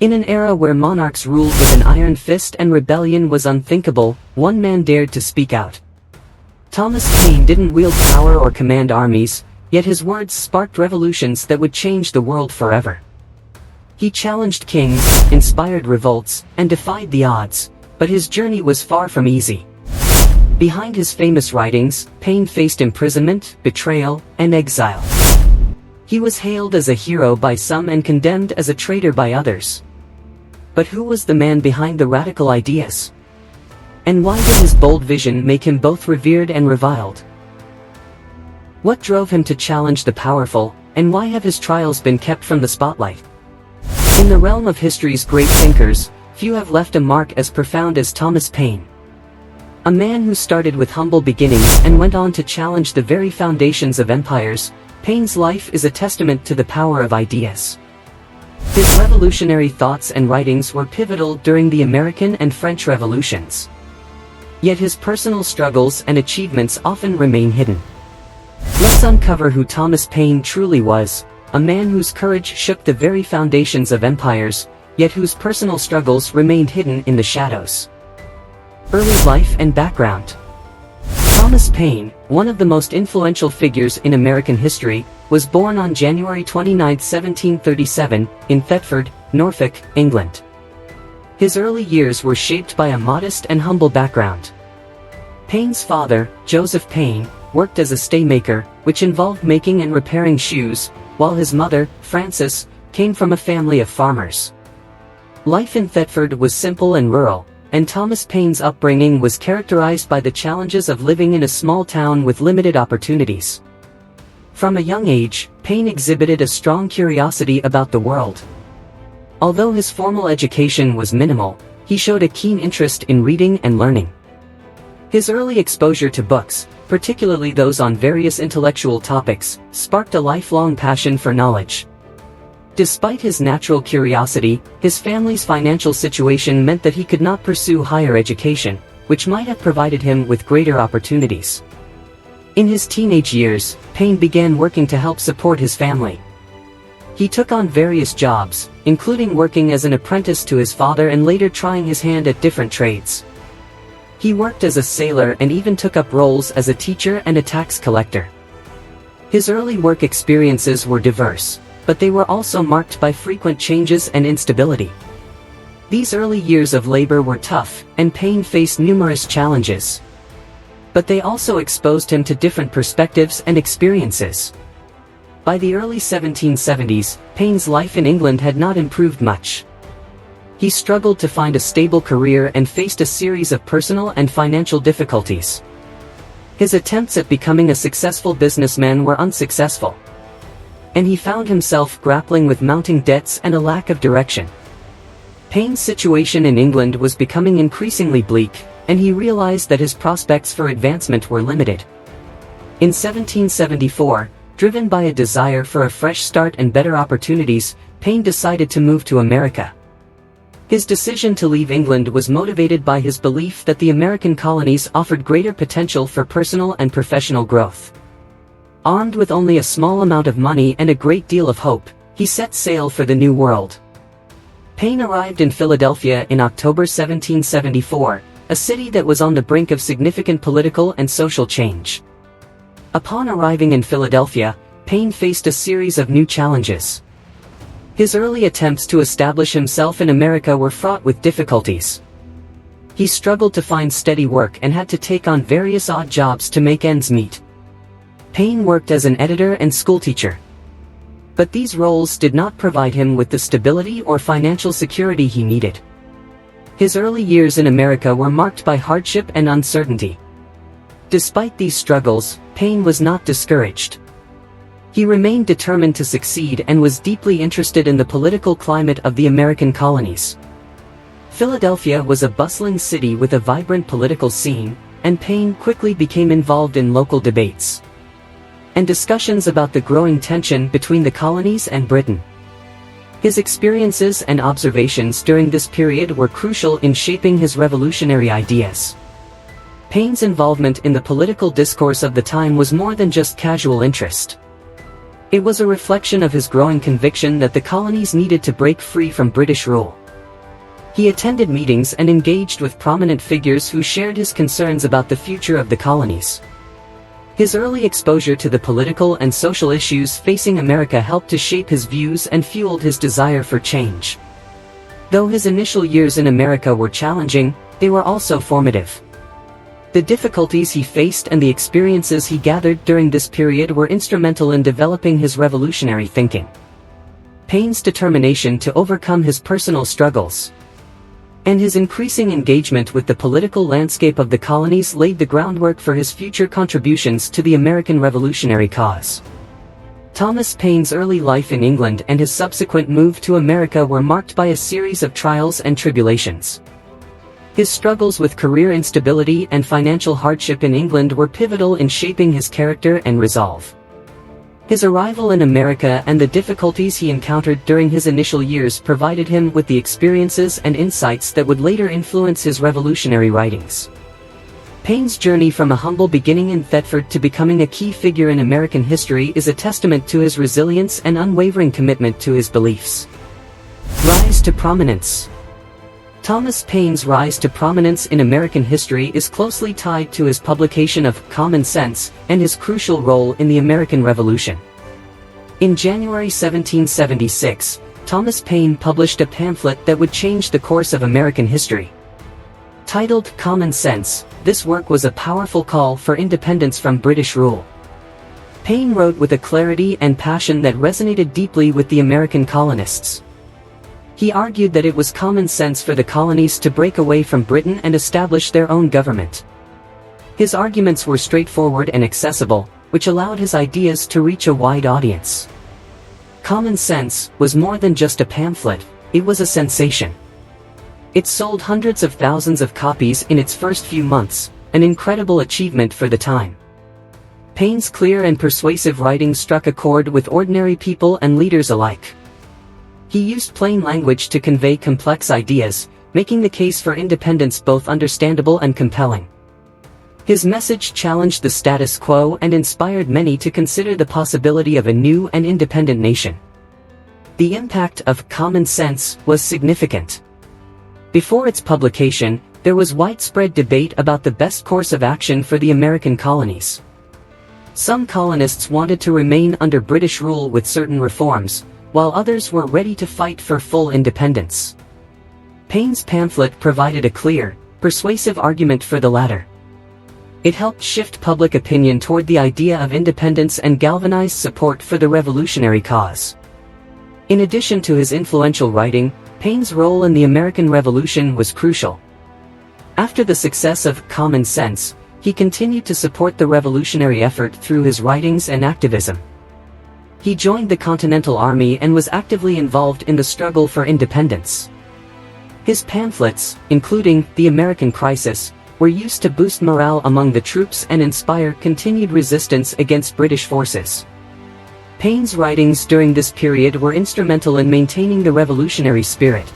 In an era where monarchs ruled with an iron fist and rebellion was unthinkable, one man dared to speak out. Thomas Paine didn't wield power or command armies, yet his words sparked revolutions that would change the world forever. He challenged kings, inspired revolts, and defied the odds, but his journey was far from easy. Behind his famous writings, Paine faced imprisonment, betrayal, and exile. He was hailed as a hero by some and condemned as a traitor by others. But who was the man behind the radical ideas? And why did his bold vision make him both revered and reviled? What drove him to challenge the powerful, and why have his trials been kept from the spotlight? In the realm of history's great thinkers, few have left a mark as profound as Thomas Paine. A man who started with humble beginnings and went on to challenge the very foundations of empires, Paine's life is a testament to the power of ideas. His revolutionary thoughts and writings were pivotal during the American and French revolutions. Yet his personal struggles and achievements often remain hidden. Let's uncover who Thomas Paine truly was, a man whose courage shook the very foundations of empires, yet whose personal struggles remained hidden in the shadows. Early life and background. Thomas Paine, one of the most influential figures in American history, was born on January 29, 1737, in Thetford, Norfolk, England. His early years were shaped by a modest and humble background. Paine's father, Joseph Paine, worked as a staymaker, which involved making and repairing shoes, while his mother, Frances, came from a family of farmers. Life in Thetford was simple and rural, and Thomas Paine's upbringing was characterized by the challenges of living in a small town with limited opportunities. From a young age, Paine exhibited a strong curiosity about the world. Although his formal education was minimal, he showed a keen interest in reading and learning. His early exposure to books, particularly those on various intellectual topics, sparked a lifelong passion for knowledge. Despite his natural curiosity, his family's financial situation meant that he could not pursue higher education, which might have provided him with greater opportunities. In his teenage years, Paine began working to help support his family. He took on various jobs, including working as an apprentice to his father and later trying his hand at different trades. He worked as a sailor and even took up roles as a teacher and a tax collector. His early work experiences were diverse, but they were also marked by frequent changes and instability. These early years of labor were tough, and Paine faced numerous challenges. But they also exposed him to different perspectives and experiences. By the early 1770s, Paine's life in England had not improved much. He struggled to find a stable career and faced a series of personal and financial difficulties. His attempts at becoming a successful businessman were unsuccessful, and he found himself grappling with mounting debts and a lack of direction. Paine's situation in England was becoming increasingly bleak, and he realized that his prospects for advancement were limited. In 1774, driven by a desire for a fresh start and better opportunities, Paine decided to move to America. His decision to leave England was motivated by his belief that the American colonies offered greater potential for personal and professional growth. Armed with only a small amount of money and a great deal of hope, he set sail for the New World. Paine arrived in Philadelphia in October 1774, a city that was on the brink of significant political and social change. Upon arriving in Philadelphia, Paine faced a series of new challenges. His early attempts to establish himself in America were fraught with difficulties. He struggled to find steady work and had to take on various odd jobs to make ends meet. Paine worked as an editor and schoolteacher. But these roles did not provide him with the stability or financial security he needed. His early years in America were marked by hardship and uncertainty. Despite these struggles, Paine was not discouraged. He remained determined to succeed and was deeply interested in the political climate of the American colonies. Philadelphia was a bustling city with a vibrant political scene, and Paine quickly became involved in local debates and discussions about the growing tension between the colonies and Britain. His experiences and observations during this period were crucial in shaping his revolutionary ideas. Paine's involvement in the political discourse of the time was more than just casual interest. It was a reflection of his growing conviction that the colonies needed to break free from British rule. He attended meetings and engaged with prominent figures who shared his concerns about the future of the colonies. His early exposure to the political and social issues facing America helped to shape his views and fueled his desire for change. Though his initial years in America were challenging, they were also formative. The difficulties he faced and the experiences he gathered during this period were instrumental in developing his revolutionary thinking. Paine's determination to overcome his personal struggles and his increasing engagement with the political landscape of the colonies laid the groundwork for his future contributions to the American revolutionary cause. Thomas Paine's early life in England and his subsequent move to America were marked by a series of trials and tribulations. His struggles with career instability and financial hardship in England were pivotal in shaping his character and resolve. His arrival in America and the difficulties he encountered during his initial years provided him with the experiences and insights that would later influence his revolutionary writings. Paine's journey from a humble beginning in Thetford to becoming a key figure in American history is a testament to his resilience and unwavering commitment to his beliefs. Rise to prominence. Thomas Paine's rise to prominence in American history is closely tied to his publication of Common Sense and his crucial role in the American Revolution. In January 1776, Thomas Paine published a pamphlet that would change the course of American history. Titled Common Sense, this work was a powerful call for independence from British rule. Paine wrote with a clarity and passion that resonated deeply with the American colonists. He argued that it was common sense for the colonies to break away from Britain and establish their own government. His arguments were straightforward and accessible, which allowed his ideas to reach a wide audience. Common Sense was more than just a pamphlet, it was a sensation. It sold hundreds of thousands of copies in its first few months, an incredible achievement for the time. Paine's clear and persuasive writing struck a chord with ordinary people and leaders alike. He used plain language to convey complex ideas, making the case for independence both understandable and compelling. His message challenged the status quo and inspired many to consider the possibility of a new and independent nation. The impact of Common Sense was significant. Before its publication, there was widespread debate about the best course of action for the American colonies. Some colonists wanted to remain under British rule with certain reforms, while others were ready to fight for full independence. Paine's pamphlet provided a clear, persuasive argument for the latter. It helped shift public opinion toward the idea of independence and galvanized support for the revolutionary cause. In addition to his influential writing, Paine's role in the American Revolution was crucial. After the success of Common Sense, he continued to support the revolutionary effort through his writings and activism. He joined the Continental Army and was actively involved in the struggle for independence. His pamphlets, including The American Crisis, were used to boost morale among the troops and inspire continued resistance against British forces. Paine's writings during this period were instrumental in maintaining the revolutionary spirit.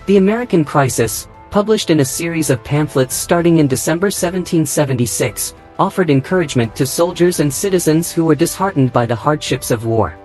The American Crisis, published in a series of pamphlets starting in December 1776, offered encouragement to soldiers and citizens who were disheartened by the hardships of war.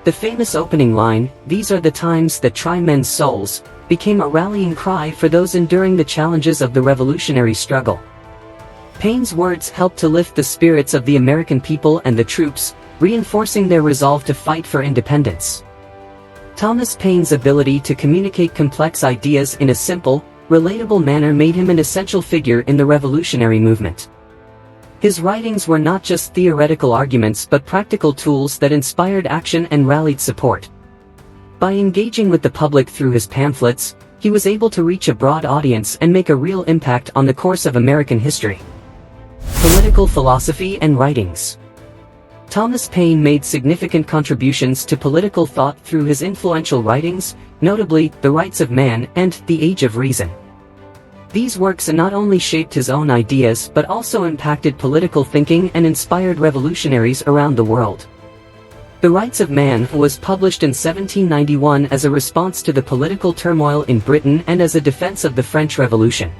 The famous opening line, "These are the times that try men's souls," became a rallying cry for those enduring the challenges of the revolutionary struggle. Paine's words helped to lift the spirits of the American people and the troops, reinforcing their resolve to fight for independence. Thomas Paine's ability to communicate complex ideas in a simple, relatable manner made him an essential figure in the revolutionary movement. His writings were not just theoretical arguments but practical tools that inspired action and rallied support. By engaging with the public through his pamphlets, he was able to reach a broad audience and make a real impact on the course of American history. Political philosophy and writings. Thomas Paine made significant contributions to political thought through his influential writings, notably The Rights of Man and The Age of Reason. These works not only shaped his own ideas but also impacted political thinking and inspired revolutionaries around the world. The Rights of Man was published in 1791 as a response to the political turmoil in Britain and as a defense of the French Revolution.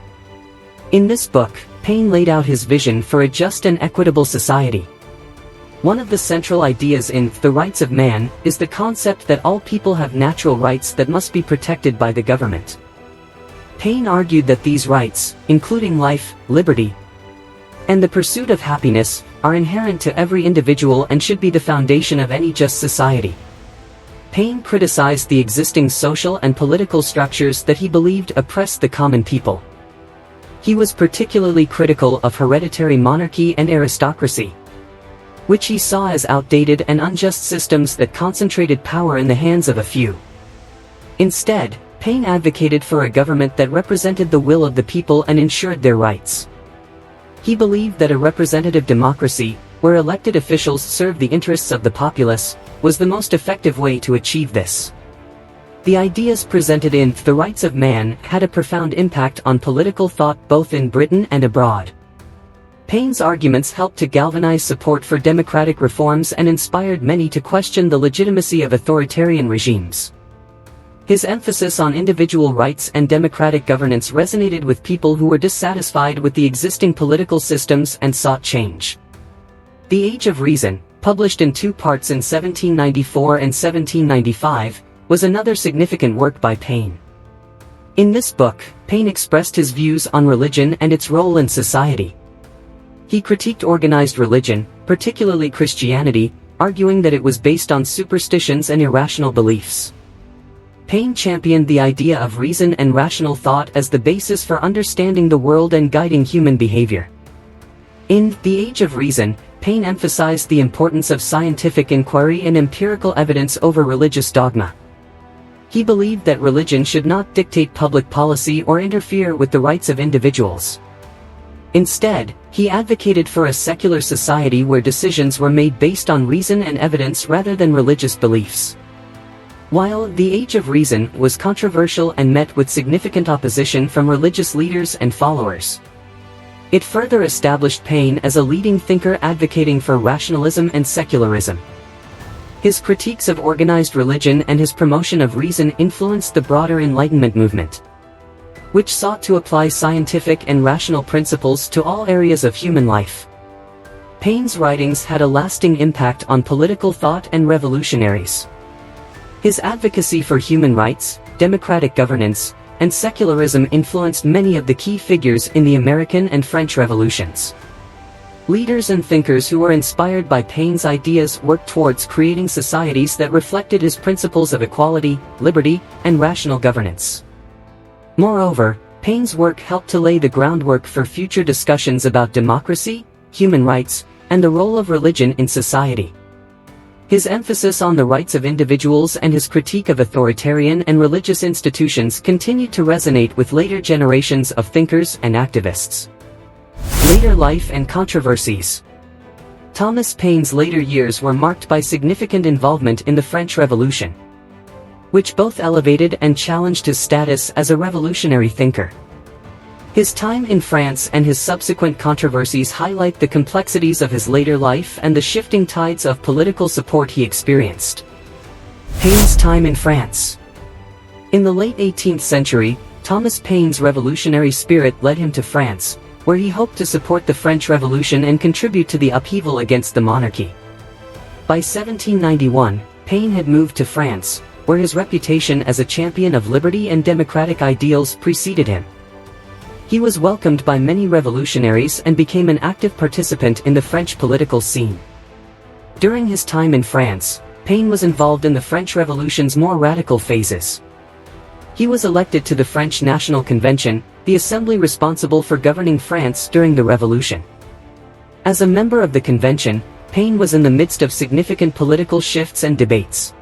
In this book, Paine laid out his vision for a just and equitable society. One of the central ideas in The Rights of Man is the concept that all people have natural rights that must be protected by the government. Paine argued that these rights, including life, liberty, and the pursuit of happiness, are inherent to every individual and should be the foundation of any just society. Paine criticized the existing social and political structures that he believed oppressed the common people. He was particularly critical of hereditary monarchy and aristocracy, which he saw as outdated and unjust systems that concentrated power in the hands of a few. Instead, Paine advocated for a government that represented the will of the people and ensured their rights. He believed that a representative democracy, where elected officials served the interests of the populace, was the most effective way to achieve this. The ideas presented in The Rights of Man had a profound impact on political thought both in Britain and abroad. Paine's arguments helped to galvanize support for democratic reforms and inspired many to question the legitimacy of authoritarian regimes. His emphasis on individual rights and democratic governance resonated with people who were dissatisfied with the existing political systems and sought change. The Age of Reason, published in 2 parts in 1794 and 1795, was another significant work by Paine. In this book, Paine expressed his views on religion and its role in society. He critiqued organized religion, particularly Christianity, arguing that it was based on superstitions and irrational beliefs. Paine championed the idea of reason and rational thought as the basis for understanding the world and guiding human behavior. In The Age of Reason, Paine emphasized the importance of scientific inquiry and empirical evidence over religious dogma. He believed that religion should not dictate public policy or interfere with the rights of individuals. Instead, he advocated for a secular society where decisions were made based on reason and evidence rather than religious beliefs. While The Age of Reason was controversial and met with significant opposition from religious leaders and followers, it further established Paine as a leading thinker advocating for rationalism and secularism. His critiques of organized religion and his promotion of reason influenced the broader Enlightenment movement, which sought to apply scientific and rational principles to all areas of human life. Paine's writings had a lasting impact on political thought and revolutionaries. His advocacy for human rights, democratic governance, and secularism influenced many of the key figures in the American and French revolutions. Leaders and thinkers who were inspired by Paine's ideas worked towards creating societies that reflected his principles of equality, liberty, and rational governance. Moreover, Paine's work helped to lay the groundwork for future discussions about democracy, human rights, and the role of religion in society. His emphasis on the rights of individuals and his critique of authoritarian and religious institutions continued to resonate with later generations of thinkers and activists. Later life and controversies. Thomas Paine's later years were marked by significant involvement in the French Revolution, which both elevated and challenged his status as a revolutionary thinker. His time in France and his subsequent controversies highlight the complexities of his later life and the shifting tides of political support he experienced. Paine's time in France. In the late 18th century, Thomas Paine's revolutionary spirit led him to France, where he hoped to support the French Revolution and contribute to the upheaval against the monarchy. By 1791, Paine had moved to France, where his reputation as a champion of liberty and democratic ideals preceded him. He was welcomed by many revolutionaries and became an active participant in the French political scene. During his time in France, Paine was involved in the French Revolution's more radical phases. He was elected to the French National Convention, the assembly responsible for governing France during the Revolution. As a member of the convention, Paine was in the midst of significant political shifts and debates.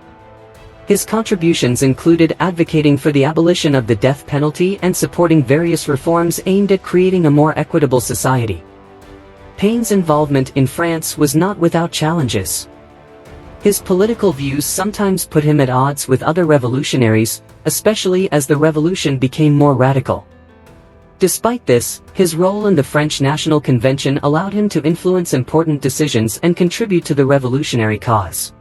His contributions included advocating for the abolition of the death penalty and supporting various reforms aimed at creating a more equitable society. Paine's involvement in France was not without challenges. His political views sometimes put him at odds with other revolutionaries, especially as the revolution became more radical. Despite this, his role in the French National Convention allowed him to influence important decisions and contribute to the revolutionary cause.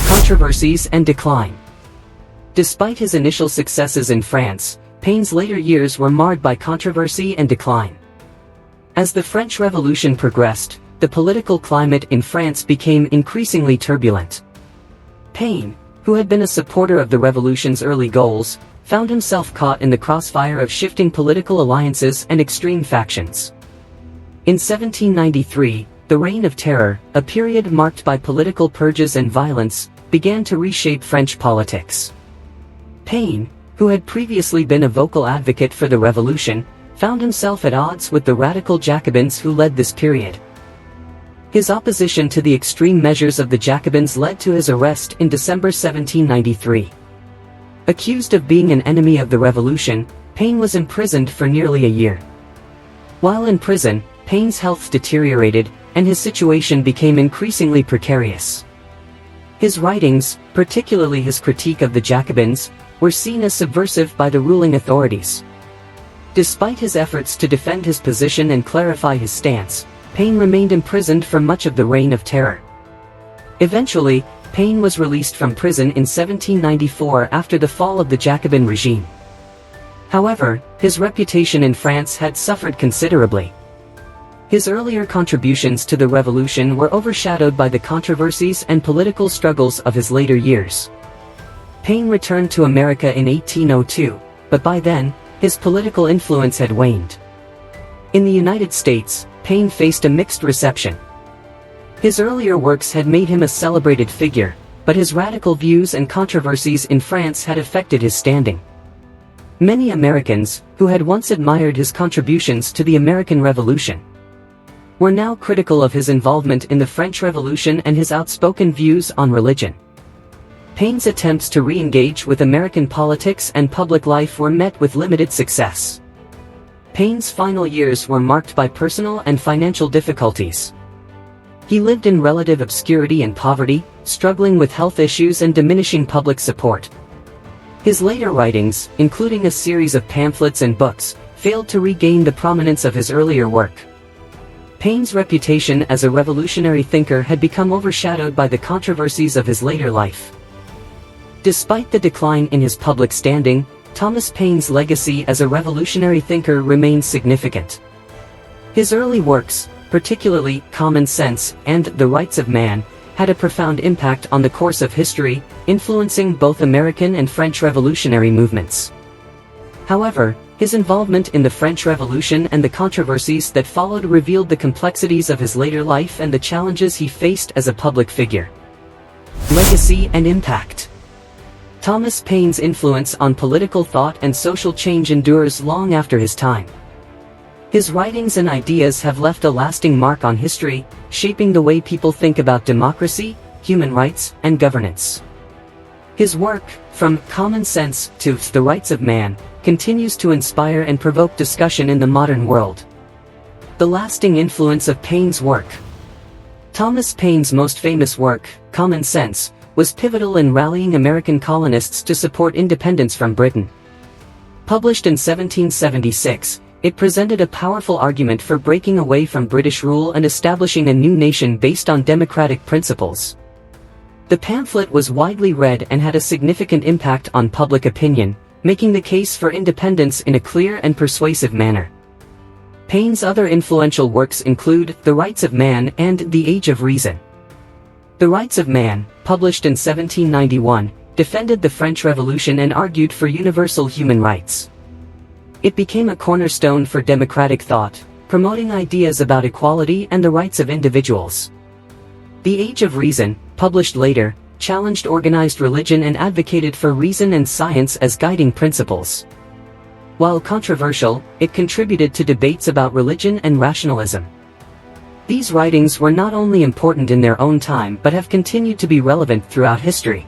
Controversies and decline. Despite his initial successes in France, Paine's later years were marred by controversy and decline. As the French Revolution progressed, the political climate in France became increasingly turbulent. Paine, who had been a supporter of the revolution's early goals, found himself caught in the crossfire of shifting political alliances and extreme factions. In 1793, the Reign of Terror, a period marked by political purges and violence, began to reshape French politics. Paine, who had previously been a vocal advocate for the revolution, found himself at odds with the radical Jacobins who led this period. His opposition to the extreme measures of the Jacobins led to his arrest in December 1793. Accused of being an enemy of the revolution, Paine was imprisoned for nearly a year. While in prison, Paine's health deteriorated, and his situation became increasingly precarious. His writings, particularly his critique of the Jacobins, were seen as subversive by the ruling authorities. Despite his efforts to defend his position and clarify his stance, Paine remained imprisoned for much of the Reign of Terror. Eventually, Paine was released from prison in 1794 after the fall of the Jacobin regime. However, his reputation in France had suffered considerably. His earlier contributions to the revolution were overshadowed by the controversies and political struggles of his later years. Paine returned to America in 1802, but by then, his political influence had waned. In the United States, Paine faced a mixed reception. His earlier works had made him a celebrated figure, but his radical views and controversies in France had affected his standing. Many Americans, who had once admired his contributions to the American Revolution, were now critical of his involvement in the French Revolution and his outspoken views on religion. Paine's attempts to re-engage with American politics and public life were met with limited success. Paine's final years were marked by personal and financial difficulties. He lived in relative obscurity and poverty, struggling with health issues and diminishing public support. His later writings, including a series of pamphlets and books, failed to regain the prominence of his earlier work. Paine's reputation as a revolutionary thinker had become overshadowed by the controversies of his later life. Despite the decline in his public standing, Thomas Paine's legacy as a revolutionary thinker remains significant. His early works, particularly Common Sense and The Rights of Man, had a profound impact on the course of history, influencing both American and French revolutionary movements. However, his involvement in the French Revolution and the controversies that followed revealed the complexities of his later life and the challenges he faced as a public figure. Legacy and impact. Thomas Paine's influence on political thought and social change endures long after his time. His writings and ideas have left a lasting mark on history, shaping the way people think about democracy, human rights, and governance. His work, from Common Sense to The Rights of Man, continues to inspire and provoke discussion in the modern world. The lasting influence of Paine's work. Thomas Paine's most famous work, Common Sense, was pivotal in rallying American colonists to support independence from Britain. Published in 1776, it presented a powerful argument for breaking away from British rule and establishing a new nation based on democratic principles. The pamphlet was widely read and had a significant impact on public opinion, making the case for independence in a clear and persuasive manner. Paine's other influential works include The Rights of Man and The Age of Reason. The Rights of Man, published in 1791, defended the French Revolution and argued for universal human rights. It became a cornerstone for democratic thought, promoting ideas about equality and the rights of individuals. The Age of Reason, published later, challenged organized religion and advocated for reason and science as guiding principles. While controversial, it contributed to debates about religion and rationalism. These writings were not only important in their own time but have continued to be relevant throughout history.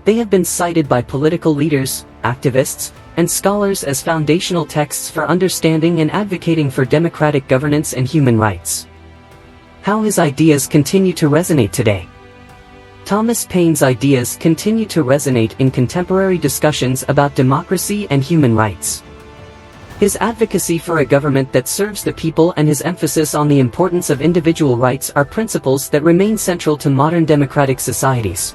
They have been cited by political leaders, activists, and scholars as foundational texts for understanding and advocating for democratic governance and human rights. How his ideas continue to resonate today. Thomas Paine's ideas continue to resonate in contemporary discussions about democracy and human rights. His advocacy for a government that serves the people and his emphasis on the importance of individual rights are principles that remain central to modern democratic societies.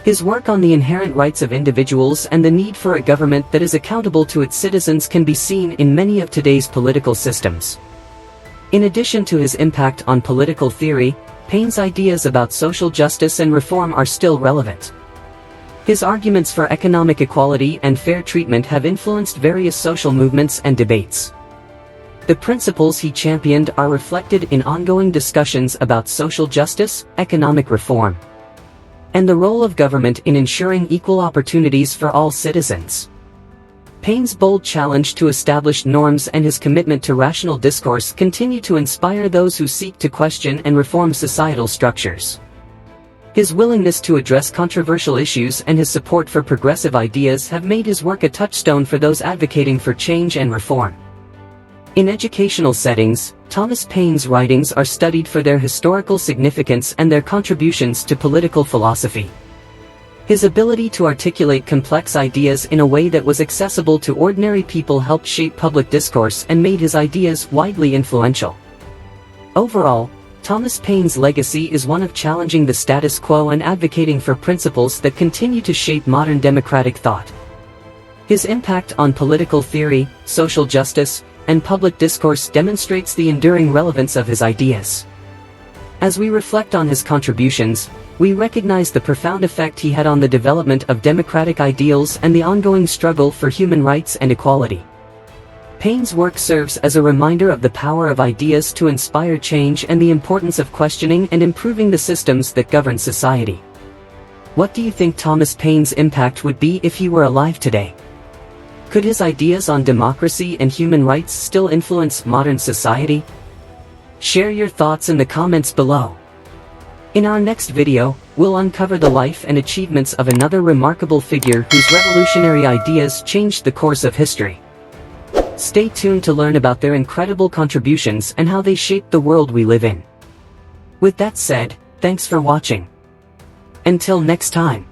His work on the inherent rights of individuals and the need for a government that is accountable to its citizens can be seen in many of today's political systems. In addition to his impact on political theory, Paine's ideas about social justice and reform are still relevant. His arguments for economic equality and fair treatment have influenced various social movements and debates. The principles he championed are reflected in ongoing discussions about social justice, economic reform, and the role of government in ensuring equal opportunities for all citizens. Paine's bold challenge to established norms and his commitment to rational discourse continue to inspire those who seek to question and reform societal structures. His willingness to address controversial issues and his support for progressive ideas have made his work a touchstone for those advocating for change and reform. In educational settings, Thomas Paine's writings are studied for their historical significance and their contributions to political philosophy. His ability to articulate complex ideas in a way that was accessible to ordinary people helped shape public discourse and made his ideas widely influential. Overall, Thomas Paine's legacy is one of challenging the status quo and advocating for principles that continue to shape modern democratic thought. His impact on political theory, social justice, and public discourse demonstrates the enduring relevance of his ideas. As we reflect on his contributions, we recognize the profound effect he had on the development of democratic ideals and the ongoing struggle for human rights and equality. Paine's work serves as a reminder of the power of ideas to inspire change and the importance of questioning and improving the systems that govern society. What do you think Thomas Paine's impact would be if he were alive today? Could his ideas on democracy and human rights still influence modern society? Share your thoughts in the comments below. In our next video, we'll uncover the life and achievements of another remarkable figure whose revolutionary ideas changed the course of history. Stay tuned to learn about their incredible contributions and how they shaped the world we live in. With that said, thanks for watching. Until next time.